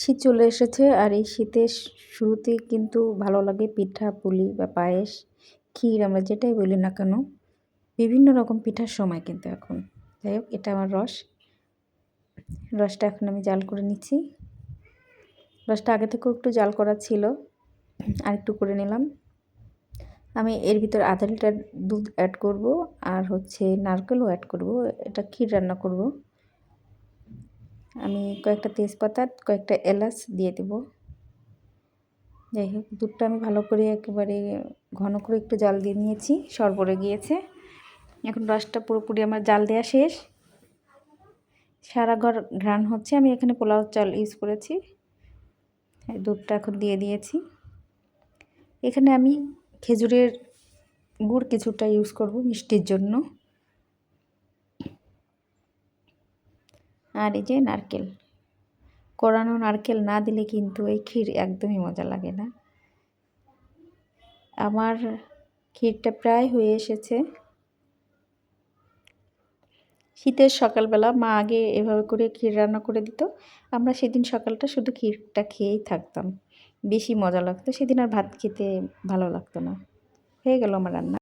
শীত চলে এসেছে আর এই শীতের শুরুতেই কিন্তু ভালো লাগে পিঠা পুলি বা পায়েস ক্ষীর আমরা যেটাই বলি না কেন বিভিন্ন রকম পিঠার সময় কিন্তু এখন। যাই হোক, এটা আমার রসটা এখন আমি জাল করে নিচ্ছি। রসটা আগে থেকেও একটু জাল করা ছিল, আর একটু করে নিলাম। আমি এর ভিতর আধা লিটার দুধ অ্যাড করব, আর নারকেলও অ্যাড করব। এটা ক্ষীর রান্না করব। আমি কয়েকটা তেজপাতা, কয়েকটা এলাচ দিয়ে দেব। যাই হোক, দুধটা আমি ভালো করে একেবারে ঘন করে একটু জাল দিয়ে নিয়েছি, সরবরে গিয়েছে। এখন রসটা পুরোপুরি আমার জাল দেওয়া শেষ। সারা ঘর ঘ্রাণ হচ্ছে। আমি এখানে পোলাও চাল ইউজ করেছি। দুধটা এখন দিয়ে দিয়েছি। এখানে আমি খেজুরের গুড় কিছুটা ইউজ করব মিষ্টির জন্য। আর এই যে নারকেল, কোরানো নারকেল না দিলে কিন্তু এই ক্ষীর একদমই মজা লাগে না। আমার ক্ষীরটা প্রায় হয়ে এসেছে। শীতের সকালবেলা মা আগে এভাবে করে ক্ষীর রান্না করে দিত। আমরা সেদিন সকালটা শুধু ক্ষীরটা খেয়েই থাকতাম। বেশি মজা লাগতো। সেদিন আর ভাত খেতে ভালো লাগতো না। হয়ে গেল আমার রান্না।